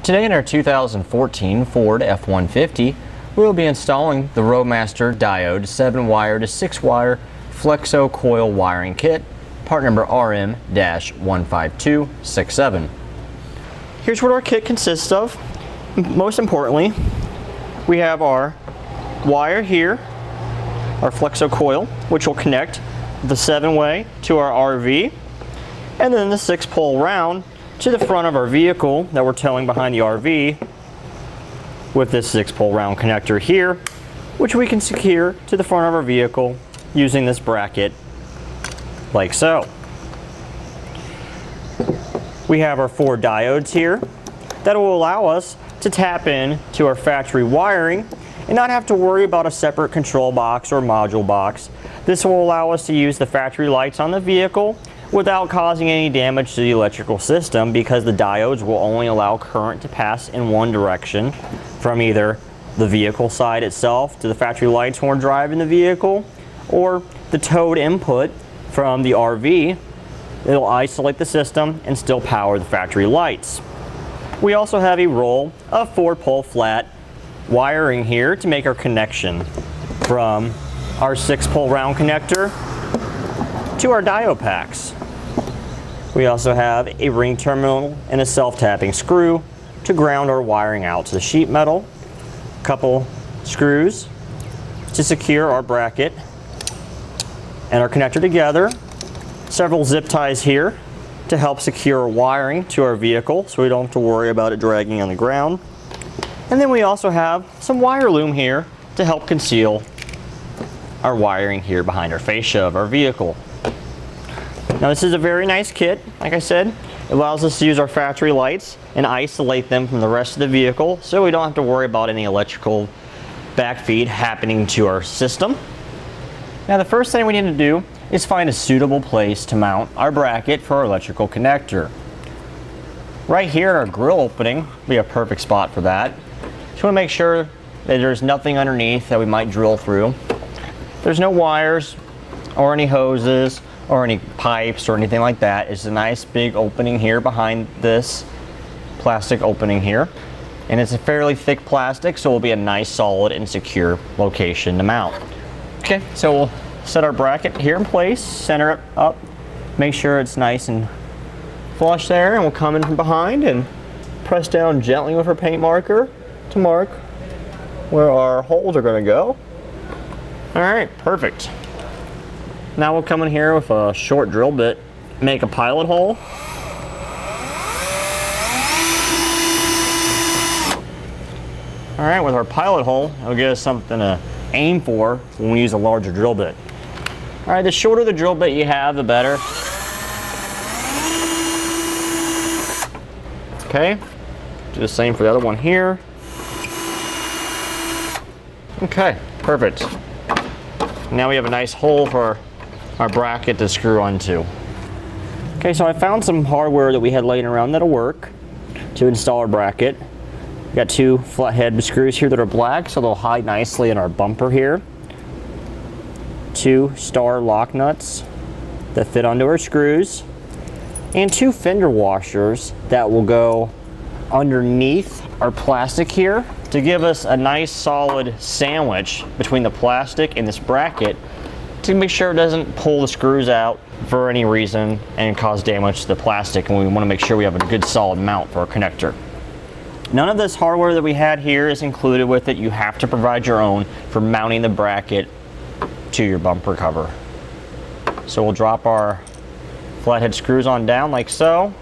Today in our 2014 Ford F-150, we will be installing the Roadmaster Diode 7-wire to 6-wire Flexo-Coil wiring kit, part number RM-15267. Here's what our kit consists of. Most importantly, we have our wire here, our Flexo-Coil, which will connect the 7-way to our RV, and then the 6-pole round to the front of our vehicle that we're towing behind the RV with this 6-pole round connector here, which we can secure to the front of our vehicle using this bracket like so. We have our 4 diodes here that will allow us to tap in to our factory wiring and not have to worry about a separate control box or module box. This will allow us to use the factory lights on the vehicle without causing any damage to the electrical system, because the diodes will only allow current to pass in one direction from either the vehicle side itself to the factory lights when we're driving the vehicle, or the towed input from the RV. It'll isolate the system and still power the factory lights. We also have a roll of 4-pole flat wiring here to make our connection from our 6-pole round connector to our dio-packs. We also have a ring terminal and a self-tapping screw to ground our wiring out to the sheet metal, a couple screws to secure our bracket and our connector together, several zip ties here to help secure wiring to our vehicle so we don't have to worry about it dragging on the ground. And then we also have some wire loom here to help conceal our wiring here behind our fascia of our vehicle. Now this is a very nice kit. Like I said, it allows us to use our factory lights and isolate them from the rest of the vehicle so we don't have to worry about any electrical backfeed happening to our system. Now the first thing we need to do is find a suitable place to mount our bracket for our electrical connector. Right here at our grill opening would be a perfect spot for that. Just want to make sure that there's nothing underneath that we might drill through. There's no wires or any hoses or any pipes or anything like that. It's a nice big opening here behind this plastic opening here, and it's a fairly thick plastic, so it will be a nice solid and secure location to mount. Okay, so we'll set our bracket here in place, center it up, make sure it's nice and flush there, and we'll come in from behind and press down gently with our paint marker to mark where our holes are going to go. Alright, perfect. Now we'll come in here with a short drill bit, make a pilot hole. Alright, with our pilot hole, it'll give us something to aim for when we use a larger drill bit. Alright, the shorter the drill bit you have, the better. Okay, do the same for the other one here. Okay, perfect. Now we have a nice hole for our bracket to screw onto. Okay, so I found some hardware that we had laying around that'll work to install our bracket. We got 2 flathead screws here that are black, so they'll hide nicely in our bumper here. 2 star lock nuts that fit onto our screws, and 2 fender washers that will go underneath our plastic here to give us a nice solid sandwich between the plastic and this bracket to make sure it doesn't pull the screws out for any reason and cause damage to the plastic, and we want to make sure we have a good solid mount for our connector. None of this hardware that we had here is included with it. You have to provide your own for mounting the bracket to your bumper cover. So we'll drop our flathead screws on down like so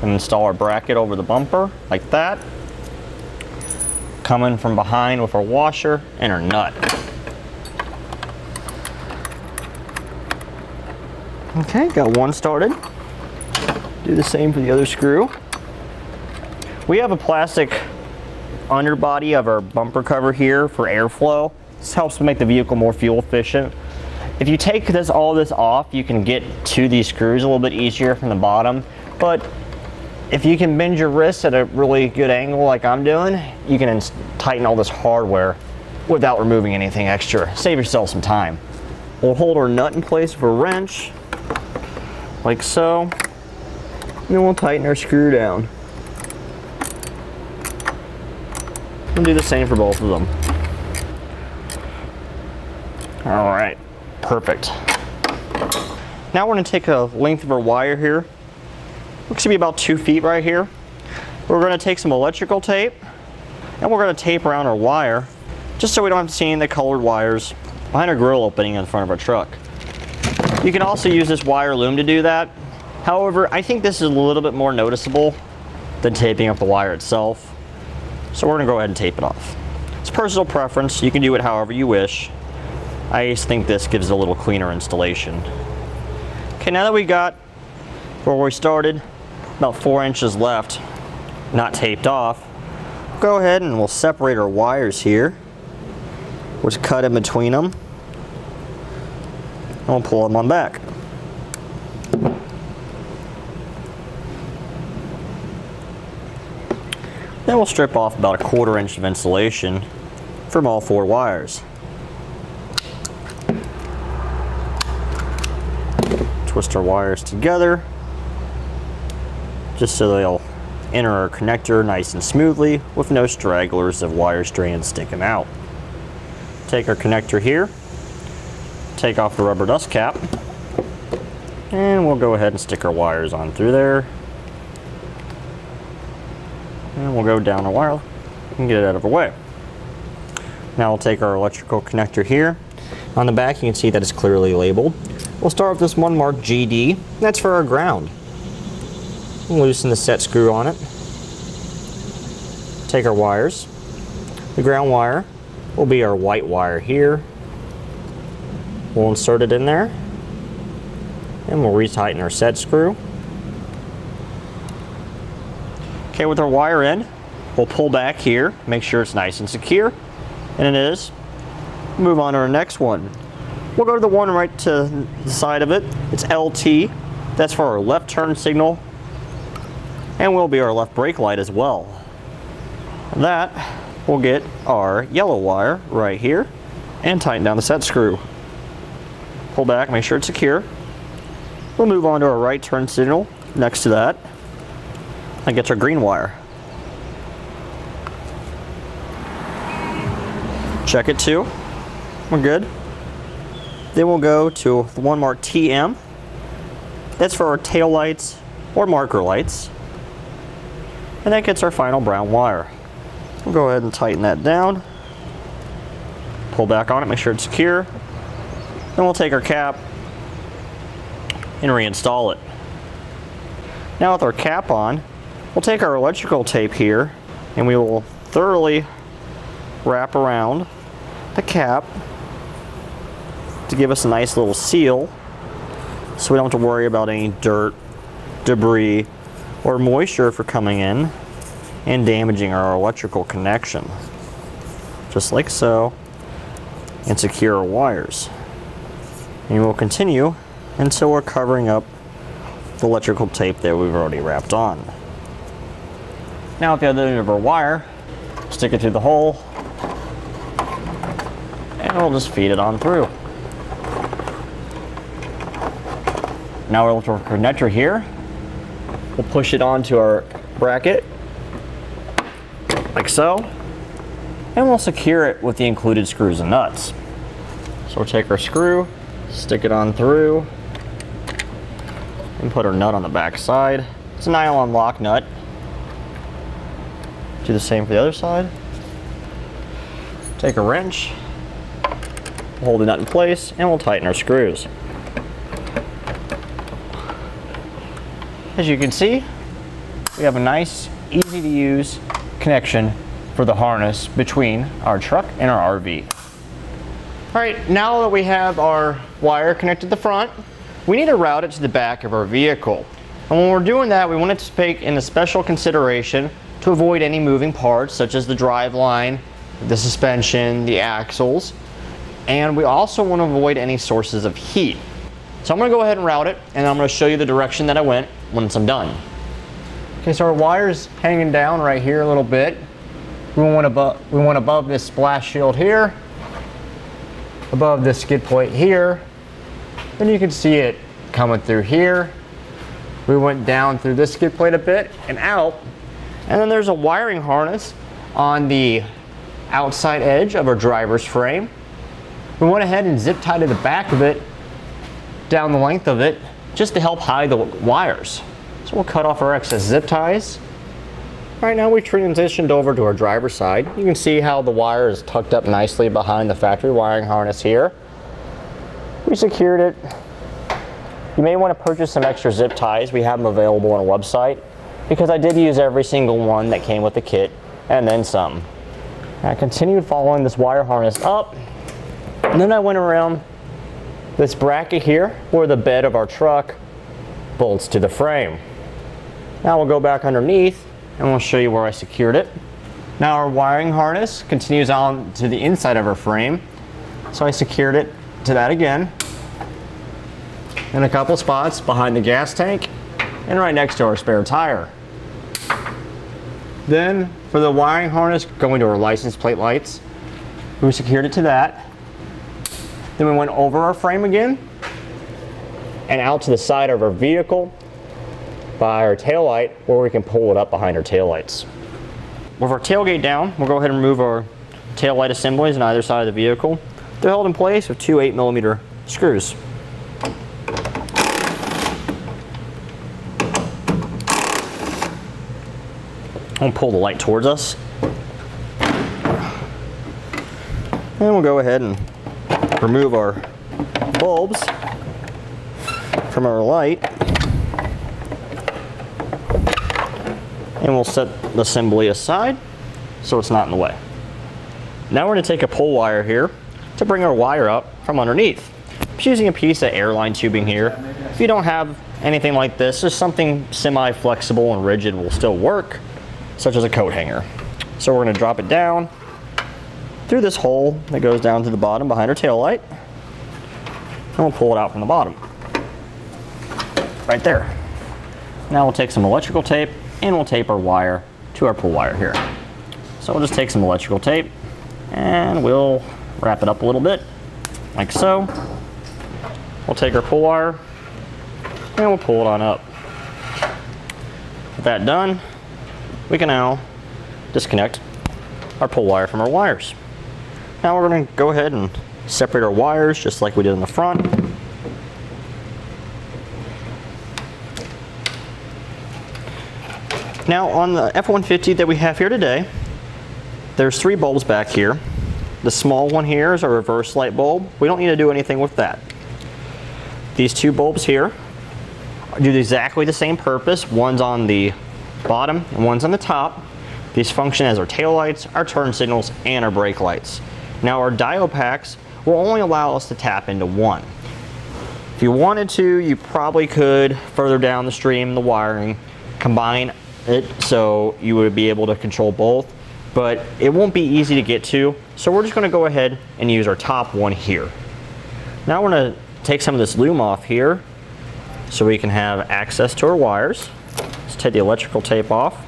and install our bracket over the bumper like that. Come in from behind with our washer and our nut. Okay, got one started. Do the same for the other screw. We have a plastic underbody of our bumper cover here for airflow. This helps make the vehicle more fuel efficient. If you take all this off, you can get to these screws a little bit easier from the bottom, but if you can bend your wrist at a really good angle like I'm doing, you can tighten all this hardware without removing anything extra. Save yourself some time. We'll hold our nut in place with a wrench, like so, and then we'll tighten our screw down. We'll do the same for both of them. All right, perfect. Now we're gonna take a length of our wire here. Looks to be about 2 feet right here. We're gonna take some electrical tape and we're gonna tape around our wire just so we don't have to see any of the colored wires behind our grill opening in front of our truck. You can also use this wire loom to do that. However, I think this is a little bit more noticeable than taping up the wire itself. So we're gonna go ahead and tape it off. It's personal preference. You can do it however you wish. I just think this gives a little cleaner installation. Okay, now that we got where we started, about 4 inches left, not taped off, go ahead and we'll separate our wires here. We'll just cut in between them. And we'll pull them on back. Then we'll strip off about a 1/4 inch of insulation from all 4 wires. Twist our wires together just so they'll enter our connector nice and smoothly with no stragglers of wire strands sticking out. Take our connector here, take off the rubber dust cap, and we'll go ahead and stick our wires on through there. And we'll go down our wire and get it out of our way. Now we'll take our electrical connector here. On the back you can see that it's clearly labeled. We'll start with this one marked GD. That's for our ground. We'll loosen the set screw on it. Take our wires. The ground wire will be our white wire here. We'll insert it in there and we'll retighten our set screw. Okay, with our wire in, we'll pull back here, make sure it's nice and secure, and it is. Move on to our next one. We'll go to the one right to the side of it. It's LT. That's for our left turn signal, and will be our left brake light as well. That will get our yellow wire right here and tighten down the set screw. Pull back, make sure it's secure. We'll move on to our right turn signal next to that. That gets our green wire. Check it too. We're good. Then we'll go to the one marked TM. That's for our tail lights or marker lights. And that gets our final brown wire. We'll go ahead and tighten that down. Pull back on it, make sure it's secure. Then we'll take our cap and reinstall it. Now with our cap on, we'll take our electrical tape here and we will thoroughly wrap around the cap to give us a nice little seal so we don't have to worry about any dirt, debris, or moisture for coming in and damaging our electrical connection. Just like so, and secure our wires. And we'll continue until we're covering up the electrical tape that we've already wrapped on. Now at the other end of our wire, stick it through the hole, and we'll just feed it on through. Now we'll lift our connector here. We'll push it onto our bracket, like so, and we'll secure it with the included screws and nuts. So we'll take our screw, stick it on through, and put our nut on the back side. It's a nylon lock nut. Do the same for the other side. Take a wrench, hold the nut in place, and we'll tighten our screws. As you can see, we have a nice, easy to use connection for the harness between our truck and our RV. All right, now that we have our wire connected to the front, we need to route it to the back of our vehicle. And when we're doing that, we want it to take into special consideration to avoid any moving parts such as the drive line, the suspension, the axles, and we also want to avoid any sources of heat. So I'm going to go ahead and route it, and I'm going to show you the direction that I went once I'm done. Okay, so our wire's hanging down right here a little bit. We want above this splash shield here, above this skid plate here. Then you can see it coming through here. We went down through this skid plate a bit and out. And then there's a wiring harness on the outside edge of our driver's frame. We went ahead and zip tied to the back of it, down the length of it, just to help hide the wires. So we'll cut off our excess zip ties. Right now we transitioned over to our driver's side. You can see how the wire is tucked up nicely behind the factory wiring harness here. We secured it. You may want to purchase some extra zip ties. We have them available on our website because I did use every single one that came with the kit and then some. I continued following this wire harness up, and then I went around this bracket here where the bed of our truck bolts to the frame. Now we'll go back underneath and we'll show you where I secured it. Now our wiring harness continues on to the inside of our frame. So I secured it to that again in a couple spots behind the gas tank and right next to our spare tire. Then for the wiring harness going to our license plate lights, we secured it to that. Then we went over our frame again and out to the side of our vehicle by our taillight where we can pull it up behind our taillights. With our tailgate down, we'll go ahead and remove our taillight assemblies on either side of the vehicle. They're held in place with two 8mm screws. I'll pull the light towards us. And we'll go ahead and remove our bulbs from our light. And we'll set the assembly aside so it's not in the way. Now we're going to take a pull wire here to bring our wire up from underneath. I'm using a piece of airline tubing here. If you don't have anything like this, just something semi-flexible and rigid will still work, such as a coat hanger. So we're going to drop it down through this hole that goes down to the bottom behind our tail light, and we'll pull it out from the bottom. Right there. Now we'll take some electrical tape and we'll tape our wire to our pull wire here. So we'll just take some electrical tape and we'll wrap it up a little bit, like so. We'll take our pull wire and we'll pull it on up. With that done, we can now disconnect our pull wire from our wires. Now we're going to go ahead and separate our wires just like we did in the front. Now on the F-150 that we have here today, there's 3 bulbs back here. The small one here is a reverse light bulb. We don't need to do anything with that. These 2 bulbs here do exactly the same purpose. One's on the bottom and one's on the top. These function as our tail lights, our turn signals, and our brake lights. Now our dio-packs will only allow us to tap into one. If you wanted to, you probably could further down the stream, the wiring, combine it so you would be able to control both, but it won't be easy to get to, so we're just going to go ahead and use our top one here. Now we're going to take some of this loom off here so we can have access to our wires. Let's take the electrical tape off.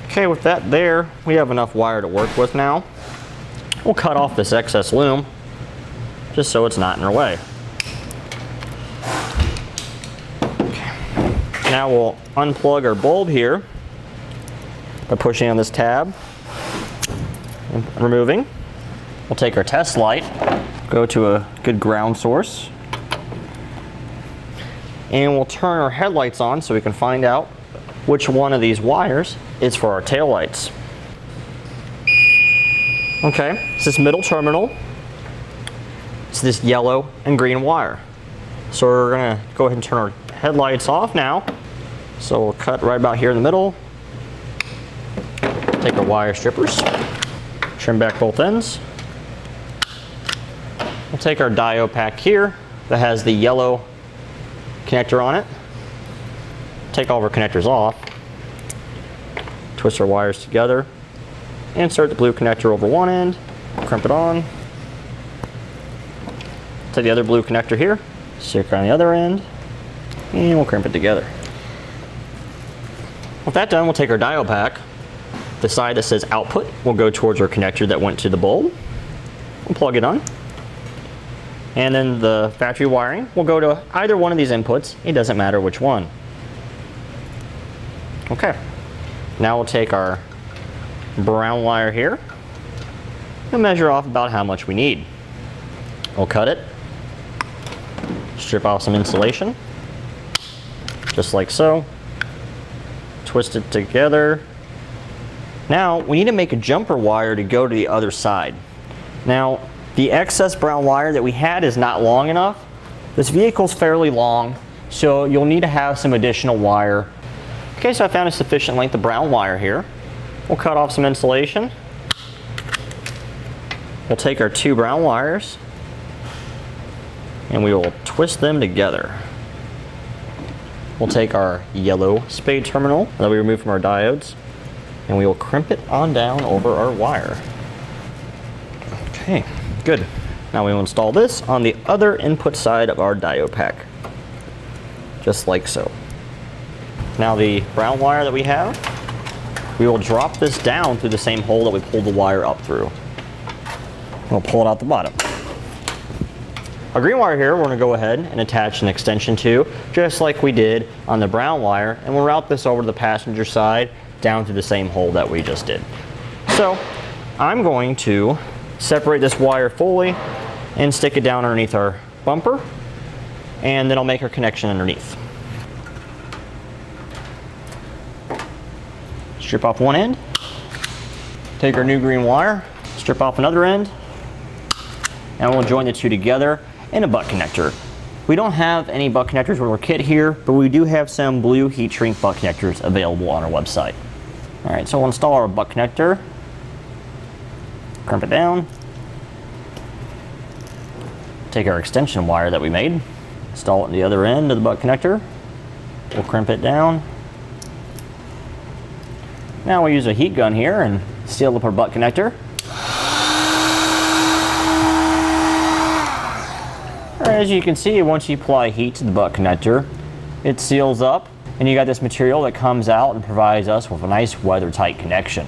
Okay, with that there, we have enough wire to work with now. We'll cut off this excess loom just so it's not in our way. Now we'll unplug our bulb here by pushing on this tab and removing. We'll take our test light, go to a good ground source, and we'll turn our headlights on so we can find out which one of these wires is for our tail lights. Okay, it's this middle terminal. It's this yellow and green wire. So we're gonna go ahead and turn our headlights off now. So we'll cut right about here in the middle. Take our wire strippers, trim back both ends. We'll take our diode pack here that has the yellow connector on it. Take all of our connectors off. Twist our wires together. Insert the blue connector over one end. Crimp it on. Take the other blue connector here. Stick it on the other end. And we'll crimp it together. With that done, we'll take our diode pack. The side that says output will go towards our connector that went to the bulb. We'll plug it on. And then the factory wiring will go to either one of these inputs. It doesn't matter which one. Okay. Now we'll take our brown wire here and measure off about how much we need. We'll cut it, strip off some insulation, just like so, twist it together. Now we need to make a jumper wire to go to the other side. Now the excess brown wire that we had is not long enough. This vehicle's fairly long, so you'll need to have some additional wire. Okay, so I found a sufficient length of brown wire here. We'll cut off some insulation. We'll take our 2 brown wires and we will twist them together. We'll take our yellow spade terminal that we removed from our diodes and we will crimp it on down over our wire. Okay, good. Now we will install this on the other input side of our diode pack, just like so. Now the brown wire that we have, we will drop this down through the same hole that we pulled the wire up through. We'll pull it out the bottom. Our green wire here, we're going to go ahead and attach an extension to, just like we did on the brown wire, and we'll route this over to the passenger side down through the same hole that we just did. So I'm going to separate this wire fully and stick it down underneath our bumper, and then I'll make our connection underneath. Strip off one end, take our new green wire, strip off another end, and we'll join the two together in a butt connector. We don't have any butt connectors with our kit here, but we do have some blue heat shrink butt connectors available on our website. Alright, so we'll install our butt connector, crimp it down, take our extension wire that we made, install it at the other end of the butt connector, we'll crimp it down. Now we'll use a heat gun here and seal up our butt connector. As you can see, once you apply heat to the butt connector, it seals up and you got this material that comes out and provides us with a nice weather-tight connection.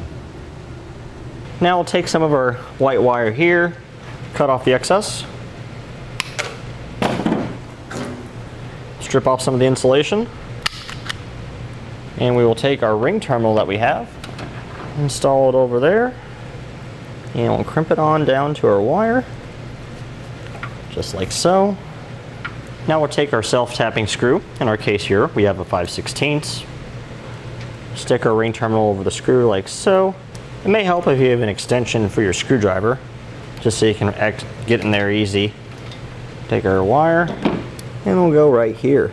Now we'll take some of our white wire here, cut off the excess, strip off some of the insulation, and we will take our ring terminal that we have, install it over there, and we'll crimp it on down to our wire, just like so. Now we'll take our self-tapping screw. In our case here, we have a 5/16. Stick our ring terminal over the screw like so. It may help if you have an extension for your screwdriver, just so you can get in there easy. Take our wire, and we'll go right here.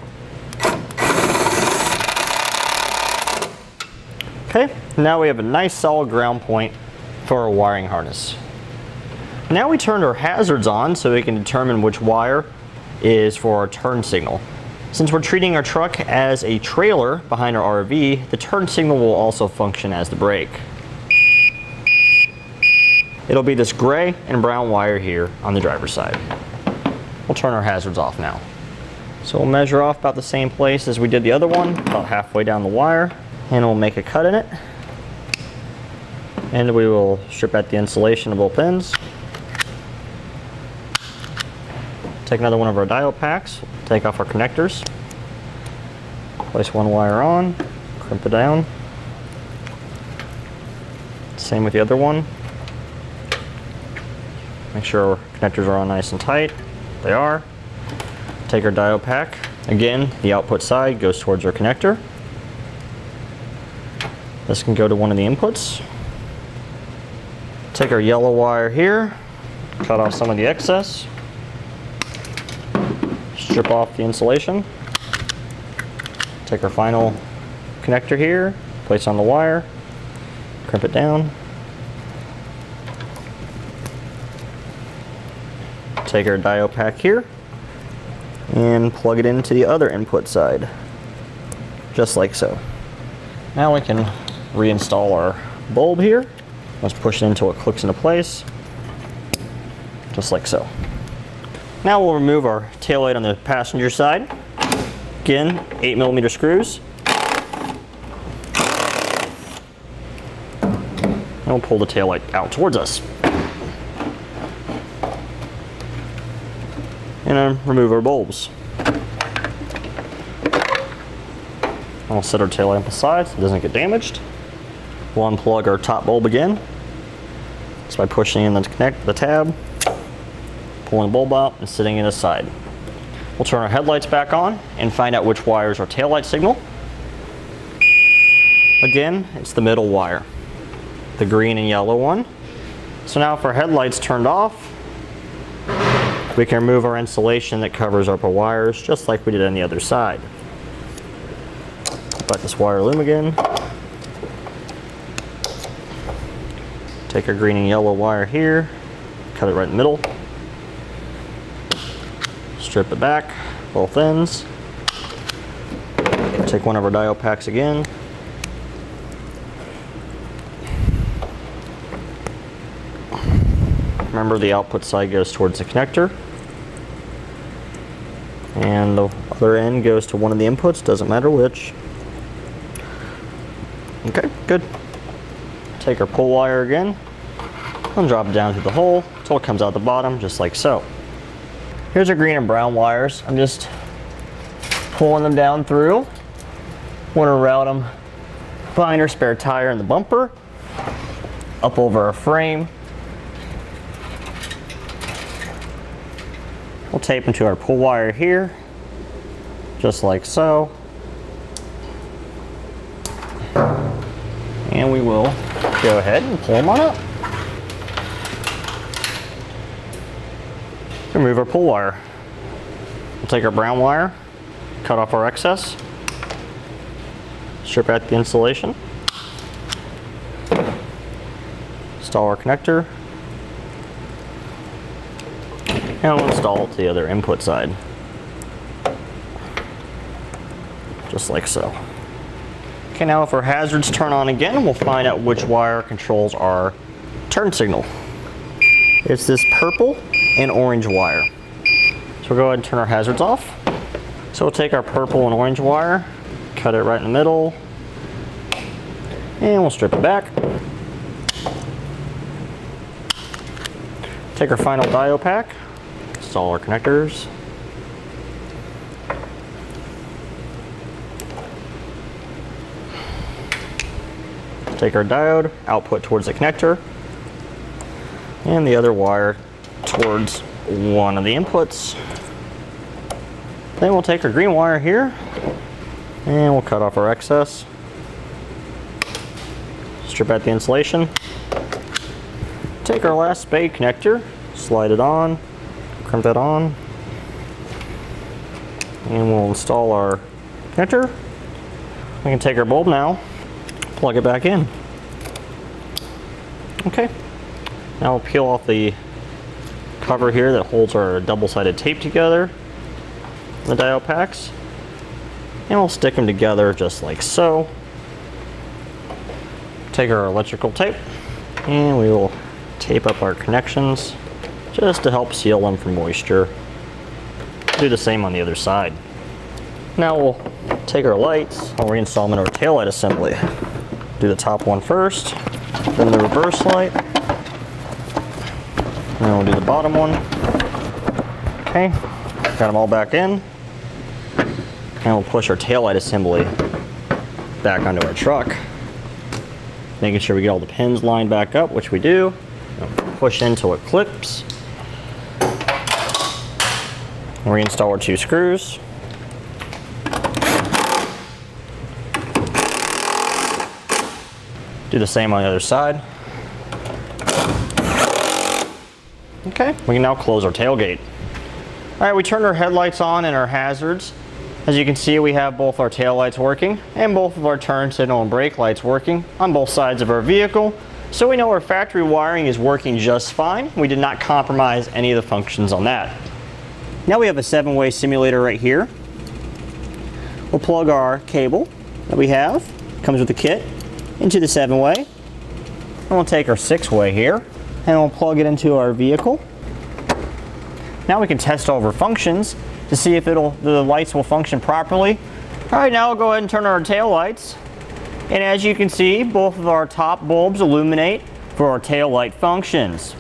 Okay, now we have a nice solid ground point for our wiring harness. Now we turned our hazards on so we can determine which wire is for our turn signal. Since we're treating our truck as a trailer behind our RV, the turn signal will also function as the brake. It'll be this gray and brown wire here on the driver's side. We'll turn our hazards off now. So we'll measure off about the same place as we did the other one, about halfway down the wire, and we'll make a cut in it. And we will strip out the insulation of both ends. Take another one of our diode packs, take off our connectors, place one wire on, crimp it down. Same with the other one. Make sure our connectors are all nice and tight. They are. Take our diode pack. Again, the output side goes towards our connector. This can go to one of the inputs. Take our yellow wire here, cut off some of the excess. Strip off the insulation. Take our final connector here, place on the wire, crimp it down. Take our diode pack here and plug it into the other input side, just like so. Now we can reinstall our bulb here. Let's push it until it clicks into place, just like so. Now we'll remove our taillight on the passenger side. Again, 8mm screws. And we'll pull the taillight out towards us. And then remove our bulbs. And we'll set our taillight aside so it doesn't get damaged. We'll unplug our top bulb again. Just by pushing in the tab, pulling the bulb out and sitting it aside. We'll turn our headlights back on and find out which wires are taillight signal. Again, it's the middle wire, the green and yellow one. So now if our headlights turned off, we can remove our insulation that covers up our wires just like we did on the other side. Put this wire loom again. Take our green and yellow wire here, cut it right in the middle. Strip it back, both ends. Take one of our dio-packs again. Remember, the output side goes towards the connector, and the other end goes to one of the inputs, doesn't matter which. Okay, good. Take our pull wire again and drop it down through the hole until it comes out the bottom, just like so. Here's our green and brown wires. I'm just pulling them down through. Want to route them behind our spare tire in the bumper, up over our frame. We'll tape them to our pull wire here, just like so. And we will go ahead and pull them on up. Remove our pull wire. We'll take our brown wire, cut off our excess, strip out the insulation, install our connector, and we'll install it to the other input side. Just like so. Okay, now if our hazards turn on again, we'll find out which wire controls our turn signal. It's this purple and orange wire. So we'll go ahead and turn our hazards off. So we'll take our purple and orange wire, cut it right in the middle, and we'll strip it back. Take our final diode pack, install our connectors. Take our diode, output towards the connector, and the other wire towards one of the inputs. Then we'll take our green wire here, and we'll cut off our excess. Strip out the insulation. Take our last spade connector, slide it on, crimp that on, and we'll install our connector. We can take our bulb now, plug it back in. Okay, now we'll peel off the cover here that holds our double-sided tape together, the diode packs, and we'll stick them together just like so. Take our electrical tape, and we will tape up our connections just to help seal them from moisture. Do the same on the other side. Now we'll take our lights, I'll reinstall them in our taillight assembly. Do the top one first, then the reverse light, and then we'll do the bottom one. Okay, got them all back in, and we'll push our taillight assembly back onto our truck, making sure we get all the pins lined back up, which we do. Push until it clips. Reinstall our 2 screws. Do the same on the other side. Okay, we can now close our tailgate. All right, we turned our headlights on and our hazards. As you can see, we have both our taillights working and both of our turn signal and brake lights working on both sides of our vehicle. So we know our factory wiring is working just fine. We did not compromise any of the functions on that. Now we have a 7-way simulator right here. We'll plug our cable that we have, comes with the kit, into the 7-way. And we'll take our 6-way here and we'll plug it into our vehicle. Now we can test all of our functions to see if the lights will function properly. All right, now we'll go ahead and turn on our tail lights. And as you can see, both of our top bulbs illuminate for our tail light functions.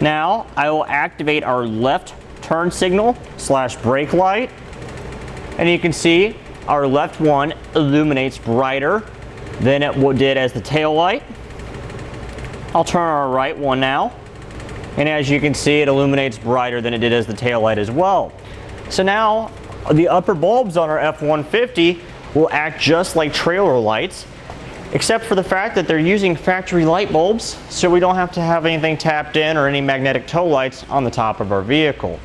Now I will activate our left turn signal / brake light. And you can see our left one illuminates brighter than it did as the tail light. I'll turn our right one now, and as you can see, it illuminates brighter than it did as the tail light as well. So now the upper bulbs on our F-150 will act just like trailer lights, except for the fact that they're using factory light bulbs, so we don't have to have anything tapped in or any magnetic tow lights on the top of our vehicle.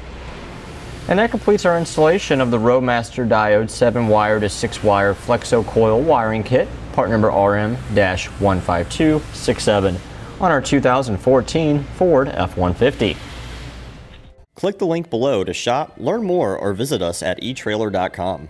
And that completes our installation of the Roadmaster Diode 7-wire to 6-wire Flexo-Coil wiring kit, part number RM-15267, on our 2014 Ford F-150. Click the link below to shop, learn more, or visit us at eTrailer.com.